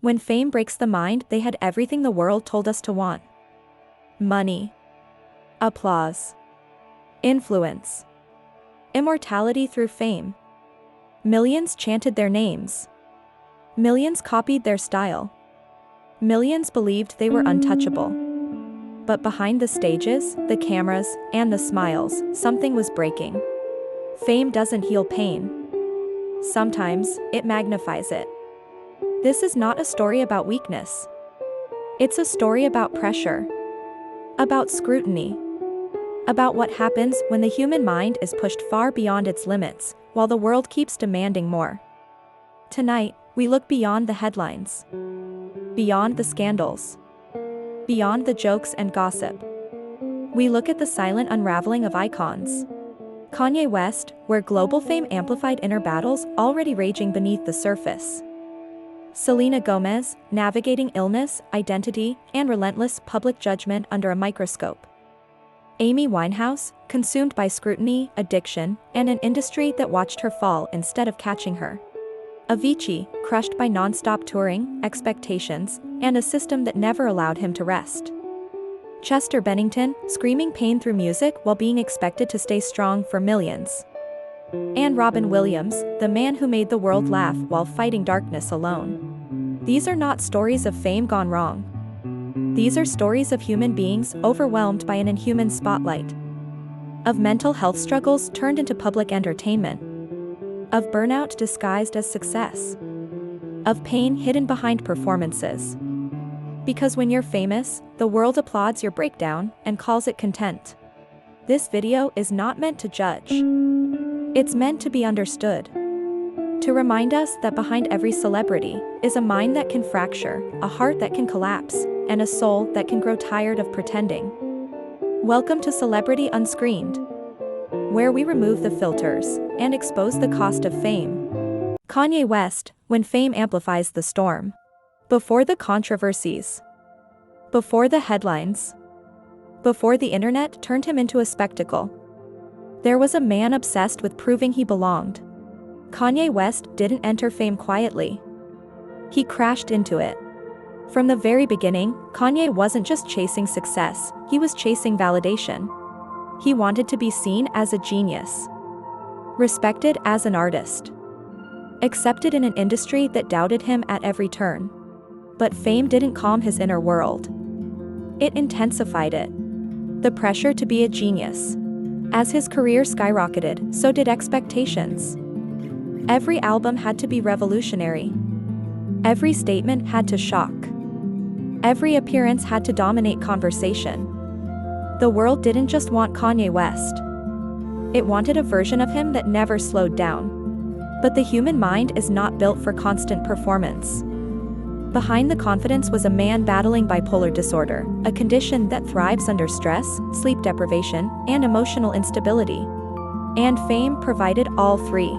When fame breaks the mind, they had everything the world told us to want. Money. Applause. Influence. Immortality through fame. Millions chanted their names. Millions copied their style. Millions believed they were untouchable. But behind the stages, the cameras, and the smiles, something was breaking. Fame doesn't heal pain. Sometimes, it magnifies it. This is not a story about weakness. It's a story about pressure. About scrutiny. About what happens when the human mind is pushed far beyond its limits, while the world keeps demanding more. Tonight, we look beyond the headlines. Beyond the scandals. Beyond the jokes and gossip. We look at the silent unraveling of icons. Kanye West, where global fame amplified inner battles already raging beneath the surface. Selena Gomez, navigating illness, identity, and relentless public judgment under a microscope. Amy Winehouse, consumed by scrutiny, addiction, and an industry that watched her fall instead of catching her. Avicii, crushed by nonstop touring, expectations, and a system that never allowed him to rest. Chester Bennington, screaming pain through music while being expected to stay strong for millions. And Robin Williams, the man who made the world laugh while fighting darkness alone. These are not stories of fame gone wrong. These are stories of human beings overwhelmed by an inhuman spotlight. Of mental health struggles turned into public entertainment. Of burnout disguised as success. Of pain hidden behind performances. Because when you're famous, the world applauds your breakdown and calls it content. This video is not meant to judge. It's meant to be understood. To remind us that behind every celebrity is a mind that can fracture, a heart that can collapse, and a soul that can grow tired of pretending. Welcome to Celebrity Unscreened, where we remove the filters and expose the cost of fame. Kanye West, when fame amplifies the storm. Before the controversies. Before the headlines. Before the internet turned him into a spectacle. There was a man obsessed with proving he belonged. Kanye West didn't enter fame quietly. He crashed into it. From the very beginning, Kanye wasn't just chasing success, he was chasing validation. He wanted to be seen as a genius. Respected as an artist. Accepted in an industry that doubted him at every turn. But fame didn't calm his inner world. It intensified it. The pressure to be a genius. As his career skyrocketed, so did expectations. Every album had to be revolutionary. Every statement had to shock. Every appearance had to dominate conversation. The world didn't just want Kanye West. It wanted a version of him that never slowed down. But the human mind is not built for constant performance. Behind the confidence was a man battling bipolar disorder, a condition that thrives under stress, sleep deprivation, and emotional instability. And fame provided all three.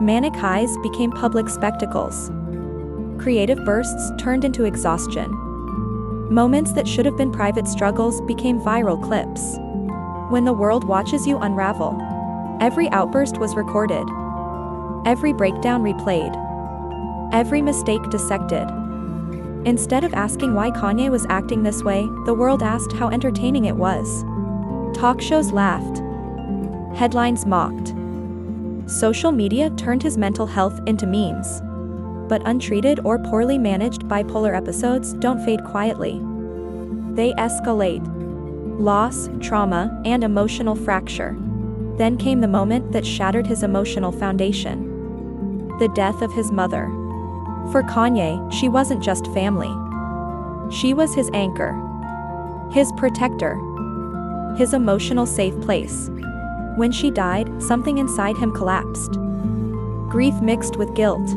Manic highs became public spectacles. Creative bursts turned into exhaustion. Moments that should have been private struggles became viral clips. When the world watches you unravel, every outburst was recorded. Every breakdown replayed. Every mistake dissected. Instead of asking why Kanye was acting this way, the world asked how entertaining it was. Talk shows laughed. Headlines mocked. Social media turned his mental health into memes. But untreated or poorly managed bipolar episodes don't fade quietly. They escalate. Loss, trauma, and emotional fracture. Then came the moment that shattered his emotional foundation. The death of his mother. For Kanye, she wasn't just family. She was his anchor. His protector. His emotional safe place. When she died, something inside him collapsed. Grief mixed with guilt.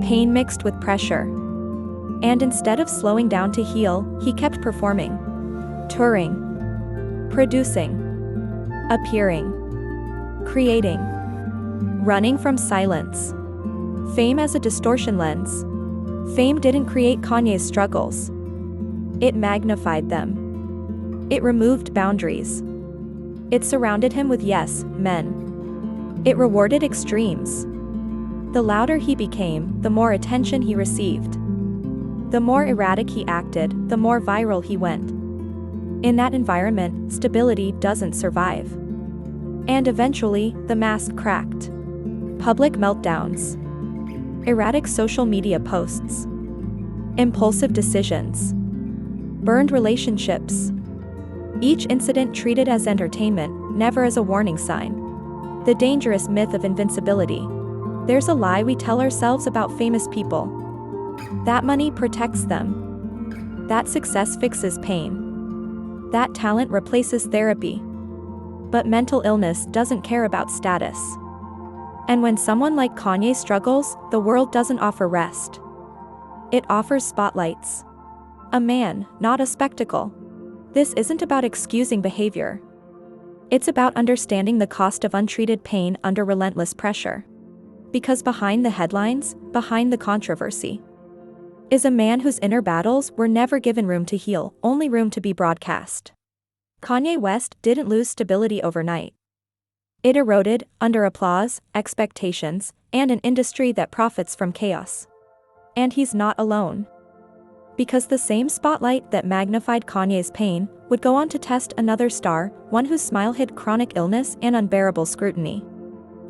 Pain mixed with pressure. And instead of slowing down to heal, he kept performing. Touring. Producing. Appearing. Creating. Running from silence. Fame as a distortion lens. Fame didn't create Kanye's struggles. It magnified them. It removed boundaries. It surrounded him with yes men. It rewarded extremes. The louder he became, the more attention he received. The more erratic he acted, the more viral he went. In that environment, stability doesn't survive. And eventually, the mask cracked. Public meltdowns. Erratic social media posts. Impulsive decisions. Burned relationships. Each incident treated as entertainment, never as a warning sign. The dangerous myth of invincibility. There's a lie we tell ourselves about famous people. That money protects them. That success fixes pain. That talent replaces therapy. But mental illness doesn't care about status. And when someone like Kanye struggles, the world doesn't offer rest. It offers spotlights. A man, not a spectacle. This isn't about excusing behavior. It's about understanding the cost of untreated pain under relentless pressure. Because behind the headlines, behind the controversy, is a man whose inner battles were never given room to heal, only room to be broadcast. Kanye West didn't lose stability overnight. It eroded under applause, expectations, and an industry that profits from chaos. And he's not alone. Because the same spotlight that magnified Kanye's pain would go on to test another star, one whose smile hid chronic illness and unbearable scrutiny.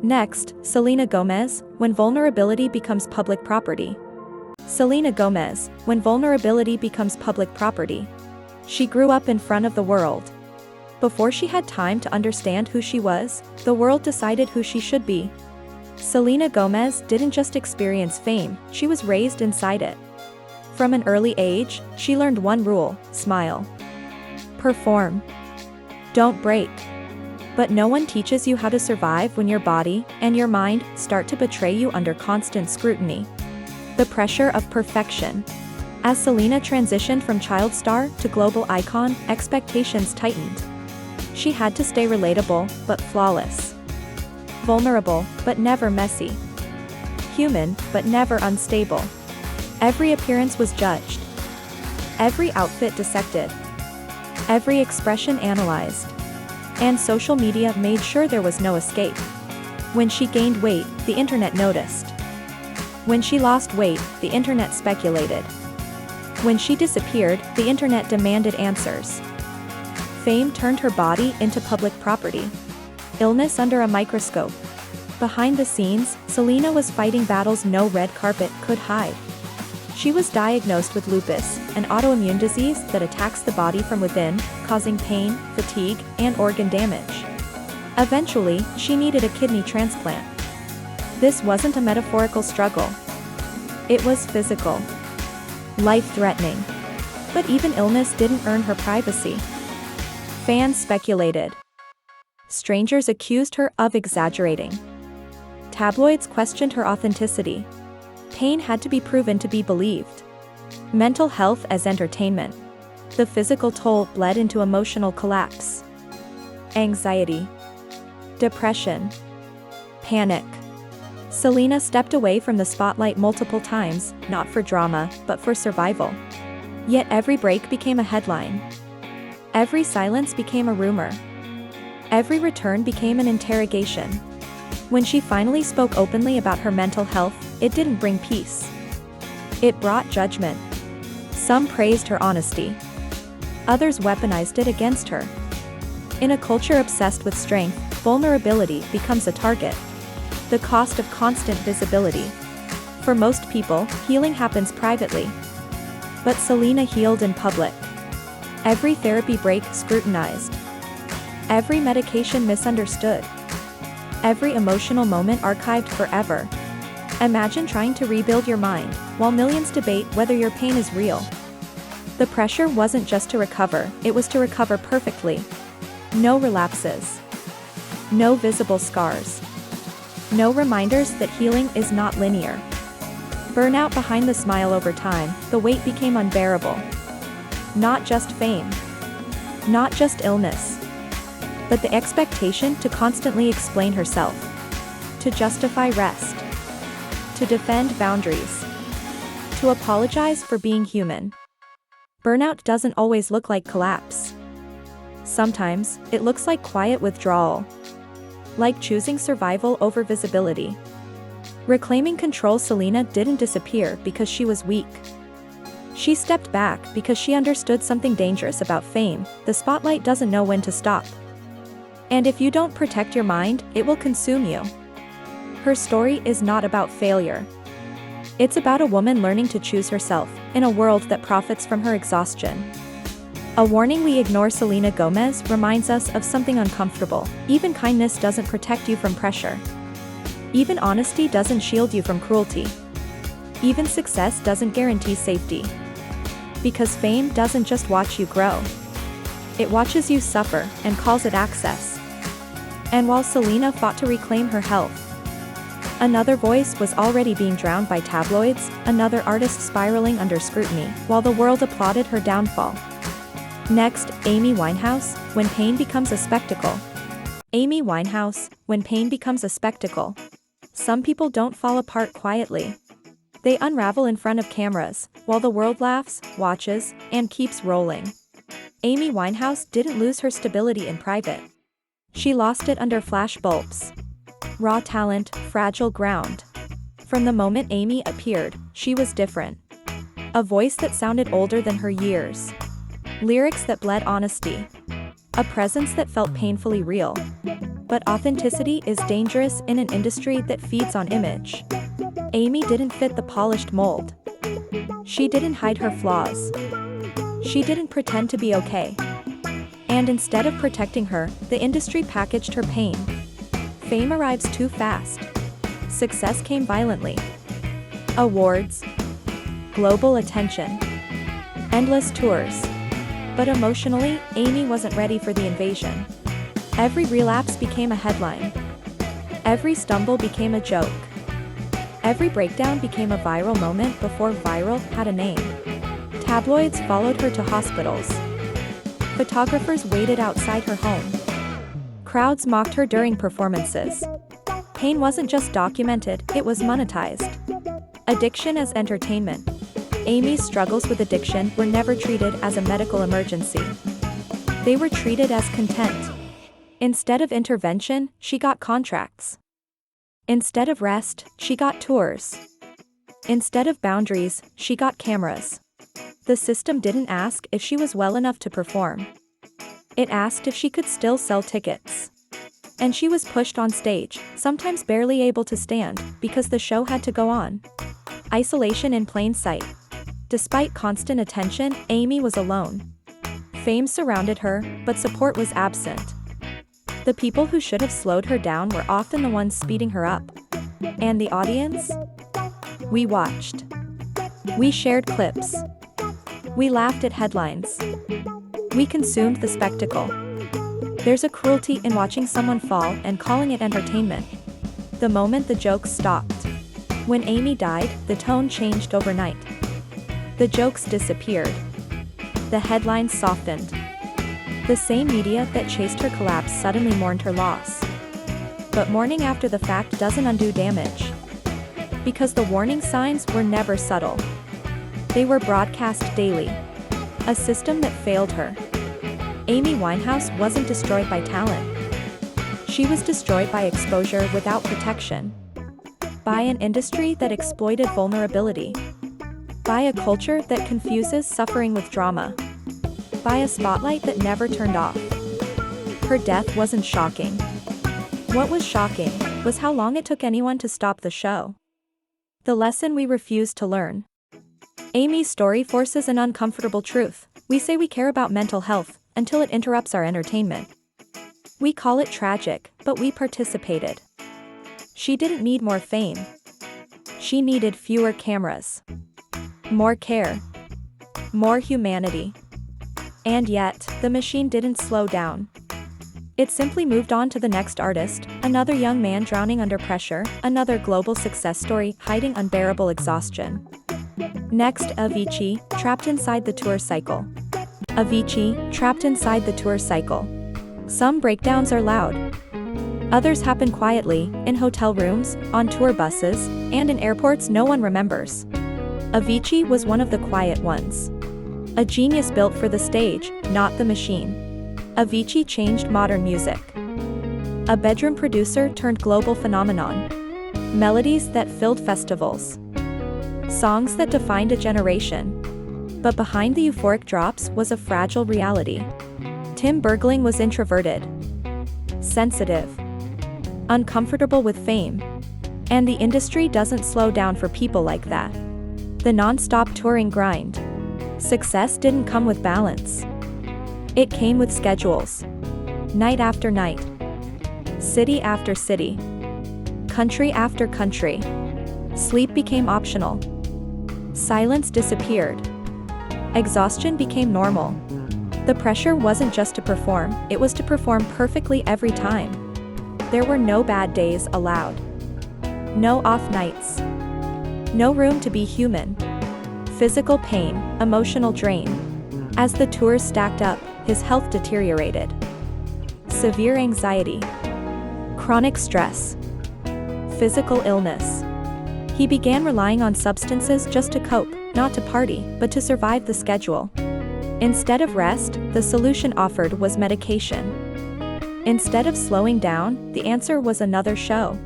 Next, Selena Gomez, when vulnerability becomes public property. Selena Gomez, when vulnerability becomes public property. She grew up in front of the world. Before she had time to understand who she was, the world decided who she should be. Selena Gomez didn't just experience fame, she was raised inside it. From an early age, she learned one rule: smile. Perform. Don't break. But no one teaches you how to survive when your body and your mind start to betray you under constant scrutiny. The pressure of perfection. As Selena transitioned from child star to global icon, expectations tightened. She had to stay relatable, but flawless. Vulnerable, but never messy. Human, but never unstable. Every appearance was judged. Every outfit dissected. Every expression analyzed. And social media made sure there was no escape. When she gained weight, the internet noticed. When she lost weight, the internet speculated. When she disappeared, the internet demanded answers. Fame turned her body into public property. Illness under a microscope. Behind the scenes, Selena was fighting battles no red carpet could hide. She was diagnosed with lupus, an autoimmune disease that attacks the body from within, causing pain, fatigue, and organ damage. Eventually, she needed a kidney transplant. This wasn't a metaphorical struggle. It was physical. Life-threatening. But even illness didn't earn her privacy. Fans speculated. Strangers accused her of exaggerating. Tabloids questioned her authenticity. Pain had to be proven to be believed. Mental health as entertainment. The physical toll bled into emotional collapse. Anxiety. Depression. Panic. Selena stepped away from the spotlight multiple times, not for drama, but for survival. Yet every break became a headline. Every silence became a rumor. Every return became an interrogation. When she finally spoke openly about her mental health, it didn't bring peace. It brought judgment. Some praised her honesty. Others weaponized it against her. In a culture obsessed with strength, vulnerability becomes a target. The cost of constant visibility. For most people, healing happens privately. But Selena healed in public. Every therapy break scrutinized. Every medication misunderstood. Every emotional moment archived forever. Imagine trying to rebuild your mind, while millions debate whether your pain is real. The pressure wasn't just to recover, it was to recover perfectly. No relapses. No visible scars. No reminders that healing is not linear. Burnout behind the smile. Over time, the weight became unbearable. Not just fame. Not just illness. But the expectation to constantly explain herself. To justify rest. To defend boundaries. To apologize for being human. Burnout doesn't always look like collapse. Sometimes, it looks like quiet withdrawal. Like choosing survival over visibility. Reclaiming control. Selena didn't disappear because she was weak. She stepped back because she understood something dangerous about fame: the spotlight doesn't know when to stop. And if you don't protect your mind, it will consume you. Her story is not about failure. It's about a woman learning to choose herself, in a world that profits from her exhaustion. A warning we ignore. Selena Gomez reminds us of something uncomfortable: even kindness doesn't protect you from pressure. Even honesty doesn't shield you from cruelty. Even success doesn't guarantee safety. Because fame doesn't just watch you grow. It watches you suffer and calls it access. And while Selena fought to reclaim her health, another voice was already being drowned by tabloids, another artist spiraling under scrutiny, while the world applauded her downfall. Next, Amy Winehouse, when pain becomes a spectacle. Amy Winehouse, when pain becomes a spectacle. Some people don't fall apart quietly. They unravel in front of cameras, while the world laughs, watches, and keeps rolling. Amy Winehouse didn't lose her stability in private. She lost it under flash bulbs. Raw talent, fragile ground. From the moment Amy appeared, she was different. A voice that sounded older than her years. Lyrics that bled honesty. A presence that felt painfully real. But authenticity is dangerous in an industry that feeds on image. Amy didn't fit the polished mold. She didn't hide her flaws. She didn't pretend to be okay. And instead of protecting her, the industry packaged her pain. Fame arrives too fast. Success came violently. Awards. Global attention. Endless tours. But emotionally, Amy wasn't ready for the invasion. Every relapse became a headline. Every stumble became a joke. Every breakdown became a viral moment before viral had a name. Tabloids followed her to hospitals. Photographers waited outside her home. Crowds mocked her during performances. Pain wasn't just documented, it was monetized. Addiction as entertainment. Amy's struggles with addiction were never treated as a medical emergency. They were treated as content. Instead of intervention, she got contracts. Instead of rest, she got tours. Instead of boundaries, she got cameras. The system didn't ask if she was well enough to perform. It asked if she could still sell tickets. And she was pushed on stage, sometimes barely able to stand, because the show had to go on. Isolation in plain sight. Despite constant attention, Amy was alone. Fame surrounded her, but support was absent. The people who should have slowed her down were often the ones speeding her up. And the audience? We watched. We shared clips. We laughed at headlines. We consumed the spectacle. There's a cruelty in watching someone fall and calling it entertainment. The moment the jokes stopped. When Amy died, the tone changed overnight. The jokes disappeared. The headlines softened. The same media that chased her collapse suddenly mourned her loss. But mourning after the fact doesn't undo damage. Because the warning signs were never subtle. They were broadcast daily. A system that failed her. Amy Winehouse wasn't destroyed by talent. She was destroyed by exposure without protection. By an industry that exploited vulnerability. By a culture that confuses suffering with drama. By a spotlight that never turned off. Her death wasn't shocking. What was shocking was how long it took anyone to stop the show. The lesson we refuse to learn. Amy's story forces an uncomfortable truth. We say we care about mental health until it interrupts our entertainment. We call it tragic, but we participated. She didn't need more fame. She needed fewer cameras. More care. More humanity. And yet, the machine didn't slow down. It simply moved on to the next artist, another young man drowning under pressure, another global success story hiding unbearable exhaustion. Next, Avicii, trapped inside the tour cycle. Avicii, trapped inside the tour cycle. Some breakdowns are loud. Others happen quietly, in hotel rooms, on tour buses, and in airports no one remembers. Avicii was one of the quiet ones. A genius built for the stage, not the machine. Avicii changed modern music. A bedroom producer turned global phenomenon. Melodies that filled festivals. Songs that defined a generation. But behind the euphoric drops was a fragile reality. Tim Bergling was introverted, sensitive, uncomfortable with fame. And the industry doesn't slow down for people like that. The nonstop touring grind. Success didn't come with balance. It came with schedules. Night after night. City after city. Country after country. Sleep became optional. Silence disappeared. Exhaustion became normal. The pressure wasn't just to perform, it was to perform perfectly every time. There were no bad days allowed. No off nights. No room to be human. Physical pain, emotional drain. As the tours stacked up, his health deteriorated. Severe anxiety. Chronic stress. Physical illness. He began relying on substances just to cope, not to party, but to survive the schedule. Instead of rest, the solution offered was medication. Instead of slowing down, the answer was another show.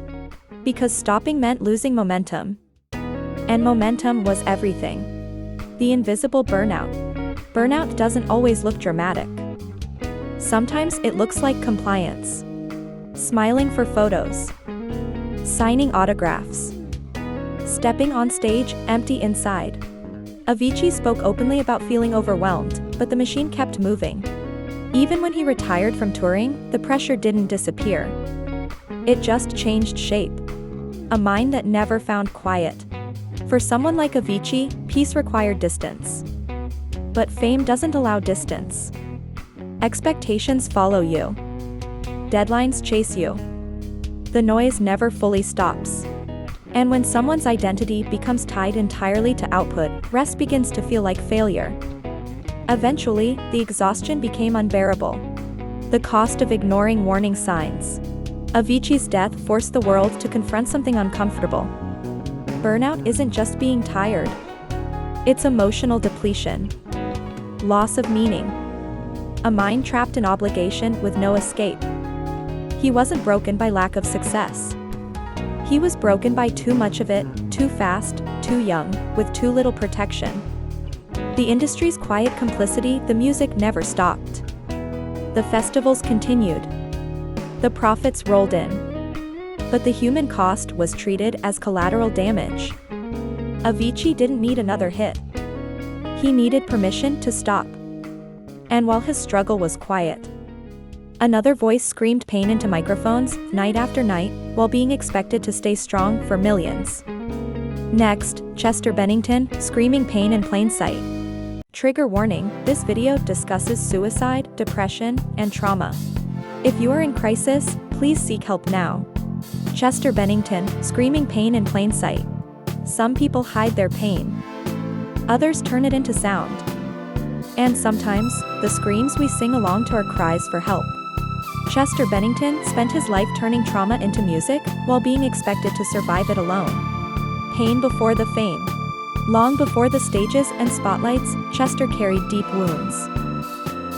Because stopping meant losing momentum. And momentum was everything. The invisible burnout. Burnout doesn't always look dramatic. Sometimes it looks like compliance. Smiling for photos. Signing autographs. Stepping on stage, empty inside. Avicii spoke openly about feeling overwhelmed, but the machine kept moving. Even when he retired from touring, the pressure didn't disappear. It just changed shape. A mind that never found quiet. For someone like Avicii, peace required distance. But fame doesn't allow distance. Expectations follow you. Deadlines chase you. The noise never fully stops. And when someone's identity becomes tied entirely to output, rest begins to feel like failure. Eventually, the exhaustion became unbearable. The cost of ignoring warning signs. Avicii's death forced the world to confront something uncomfortable. Burnout isn't just being tired. It's emotional depletion. Loss of meaning. A mind trapped in obligation with no escape. He wasn't broken by lack of success. He was broken by too much of it, too fast, too young, with too little protection. The industry's quiet complicity, the music never stopped. The festivals continued. The profits rolled in. But the human cost was treated as collateral damage. Avicii didn't need another hit. He needed permission to stop. And while his struggle was quiet, another voice screamed pain into microphones, night after night, while being expected to stay strong for millions. Next, Chester Bennington, screaming pain in plain sight. Trigger warning, this video discusses suicide, depression, and trauma. If you are in crisis, please seek help now. Chester Bennington, screaming pain in plain sight. Some people hide their pain. Others turn it into sound. And sometimes, the screams we sing along to are cries for help. Chester Bennington spent his life turning trauma into music, while being expected to survive it alone. Pain before the fame. Long before the stages and spotlights, Chester carried deep wounds.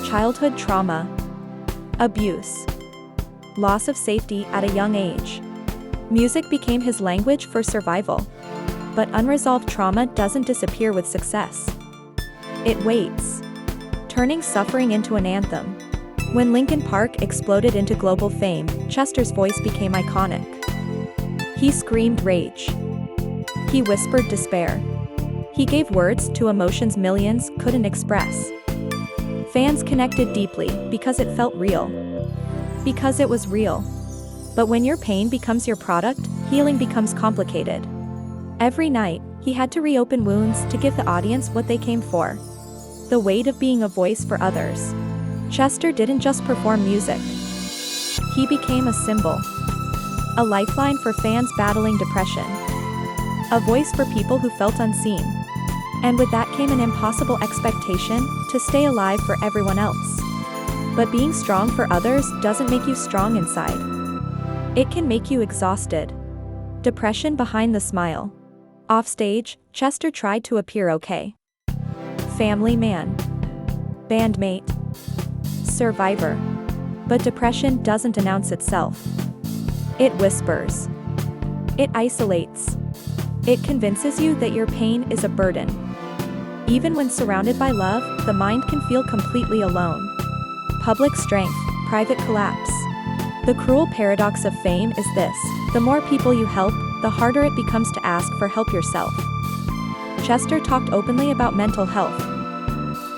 Childhood trauma. Abuse. Loss of safety at a young age. Music became his language for survival. But unresolved trauma doesn't disappear with success. It waits, turning suffering into an anthem. When Linkin Park exploded into global fame, Chester's voice became iconic. He screamed rage. He whispered despair. He gave words to emotions millions couldn't express. Fans connected deeply because it felt real. Because it was real. But when your pain becomes your product, healing becomes complicated. Every night, he had to reopen wounds to give the audience what they came for. The weight of being a voice for others. Chester didn't just perform music. He became a symbol. A lifeline for fans battling depression. A voice for people who felt unseen. And with that came an impossible expectation to stay alive for everyone else. But being strong for others doesn't make you strong inside. It can make you exhausted. Depression behind the smile. Offstage, Chester tried to appear okay. Family man. Bandmate. Survivor. But depression doesn't announce itself. It whispers. It isolates. It convinces you that your pain is a burden. Even when surrounded by love, the mind can feel completely alone. Public strength, private collapse. The cruel paradox of fame is this: the more people you help, the harder it becomes to ask for help yourself. Chester talked openly about mental health.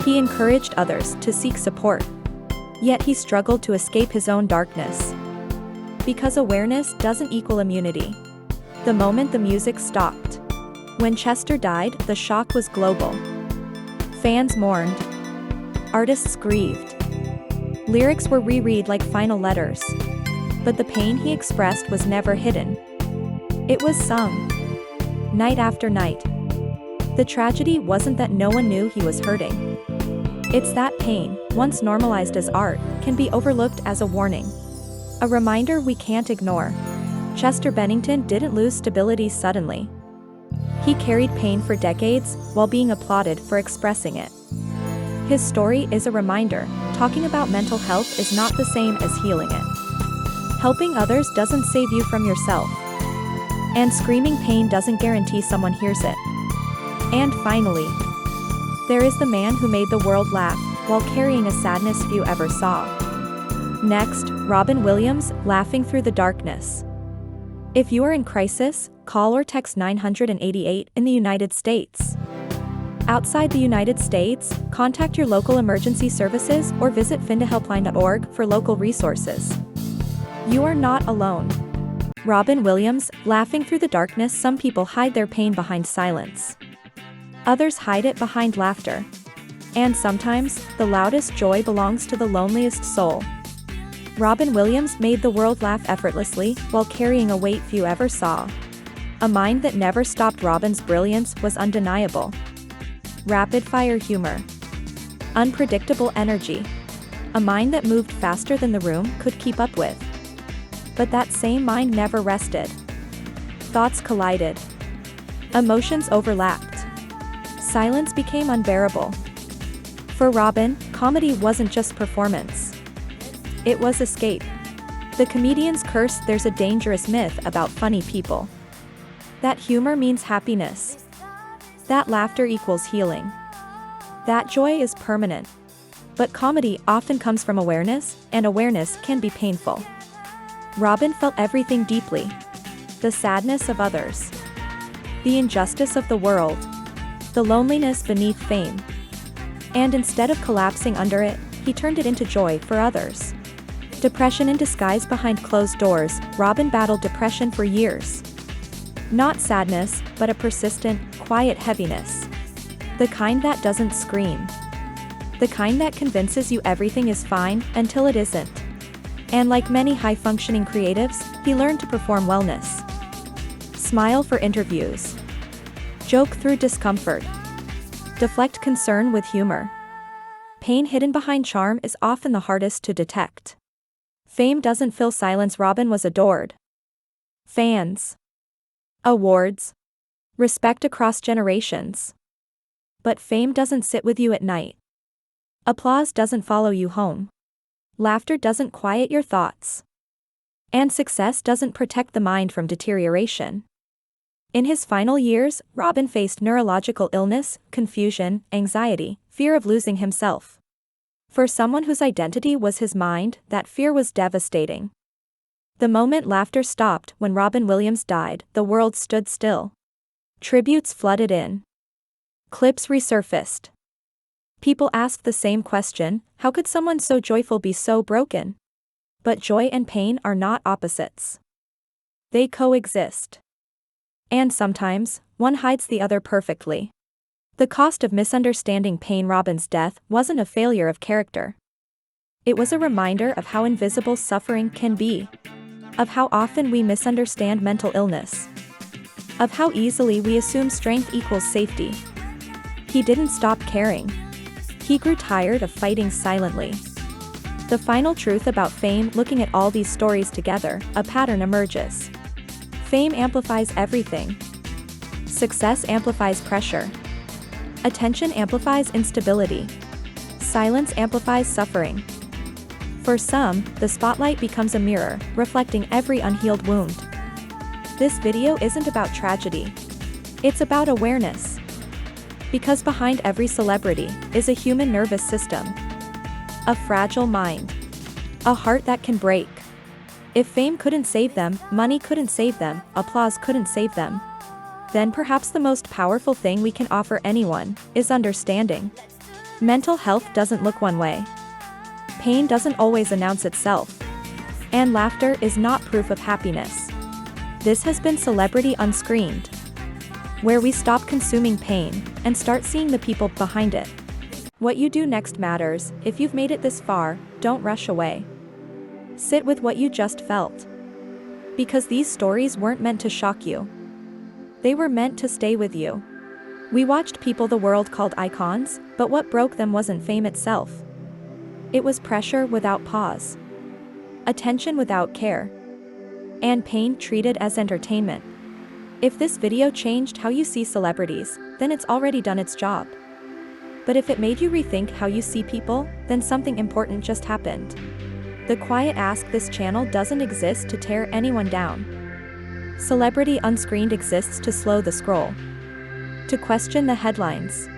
He encouraged others to seek support. Yet he struggled to escape his own darkness. Because awareness doesn't equal immunity. The moment the music stopped. When Chester died, the shock was global. Fans mourned. Artists grieved. Lyrics were reread like final letters. But the pain he expressed was never hidden. It was sung. Night after night. The tragedy wasn't that no one knew he was hurting. It's that pain, once normalized as art, can be overlooked as a warning. A reminder we can't ignore. Chester Bennington didn't lose stability suddenly. He carried pain for decades, while being applauded for expressing it. His story is a reminder: talking about mental health is not the same as healing it. Helping others doesn't save you from yourself. And screaming pain doesn't guarantee someone hears it. And finally, there is the man who made the world laugh, while carrying a sadness few ever saw. Next, Robin Williams, laughing through the darkness. If you are in crisis, call or text 988 in the United States. Outside the United States, contact your local emergency services or visit findahelpline.org for local resources. You are not alone. Robin Williams, laughing through the darkness. Some people hide their pain behind silence. Others hide it behind laughter. And sometimes, the loudest joy belongs to the loneliest soul. Robin Williams made the world laugh effortlessly, while carrying a weight few ever saw. A mind that never stopped. Robin's brilliance was undeniable. Rapid-fire humor. Unpredictable energy. A mind that moved faster than the room could keep up with. But that same mind never rested. Thoughts collided. Emotions overlapped. Silence became unbearable. For Robin, comedy wasn't just performance. It was escape. The comedian's curse. There's a dangerous myth about funny people. That humor means happiness. That laughter equals healing. That joy is permanent. But comedy often comes from awareness, and awareness can be painful. Robin felt everything deeply. The sadness of others. The injustice of the world. The loneliness beneath fame. And instead of collapsing under it, he turned it into joy for others. Depression in disguise behind closed doors. Robin battled depression for years. Not sadness, but a persistent, quiet heaviness. The kind that doesn't scream. The kind that convinces you everything is fine until it isn't. And like many high-functioning creatives, he learned to perform wellness. Smile for interviews. Joke through discomfort. Deflect concern with humor. Pain hidden behind charm is often the hardest to detect. Fame doesn't fill silence. Robin was adored. Fans. Awards. Respect across generations. But fame doesn't sit with you at night. Applause doesn't follow you home. Laughter doesn't quiet your thoughts. And success doesn't protect the mind from deterioration. In his final years, Robin faced neurological illness, confusion, anxiety, fear of losing himself. For someone whose identity was his mind, that fear was devastating. The moment laughter stopped. When Robin Williams died, the world stood still. Tributes flooded in. Clips resurfaced. People asked the same question: how could someone so joyful be so broken? But joy and pain are not opposites. They coexist. And sometimes, one hides the other perfectly. The cost of misunderstanding pain. Robin's death wasn't a failure of character. It was a reminder of how invisible suffering can be. Of how often we misunderstand mental illness. Of how easily we assume strength equals safety. He didn't stop caring. He grew tired of fighting silently. The final truth about fame. Looking at all these stories together, a pattern emerges. Fame amplifies everything. Success amplifies pressure. Attention amplifies instability. Silence amplifies suffering. For some, the spotlight becomes a mirror, reflecting every unhealed wound. This video isn't about tragedy. It's about awareness. Because behind every celebrity is a human nervous system, a fragile mind, a heart that can break. If fame couldn't save them, money couldn't save them, applause couldn't save them, then perhaps the most powerful thing we can offer anyone is understanding. Mental health doesn't look one way. Pain doesn't always announce itself. And laughter is not proof of happiness. This has been Celebrity Unscreened, where we stop consuming pain and start seeing the people behind it. What you do next matters. If you've made it this far, don't rush away. Sit with what you just felt. Because these stories weren't meant to shock you. They were meant to stay with you. We watched people the world called icons, but what broke them wasn't fame itself. It was pressure without pause, attention without care, and pain treated as entertainment. If this video changed how you see celebrities, then it's already done its job. But if it made you rethink how you see people, then something important just happened. The quiet ask: this channel doesn't exist to tear anyone down. Celebrity Unscreened exists to slow the scroll, to question the headlines,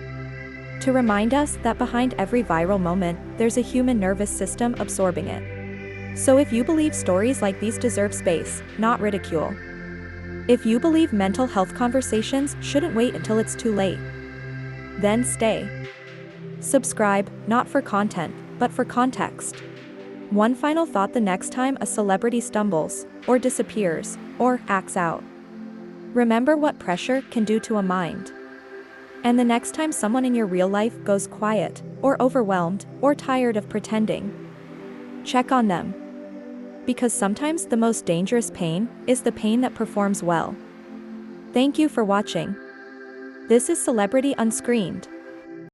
to remind us that behind every viral moment, there's a human nervous system absorbing it. So if you believe stories like these deserve space, not ridicule, if you believe mental health conversations shouldn't wait until it's too late, then stay. Subscribe, not for content, but for context. One final thought: the next time a celebrity stumbles, or disappears, or acts out, remember what pressure can do to a mind. And the next time someone in your real life goes quiet, or overwhelmed, or tired of pretending, check on them. Because sometimes the most dangerous pain is the pain that performs well. Thank you for watching. This is Celebrity Unscreened.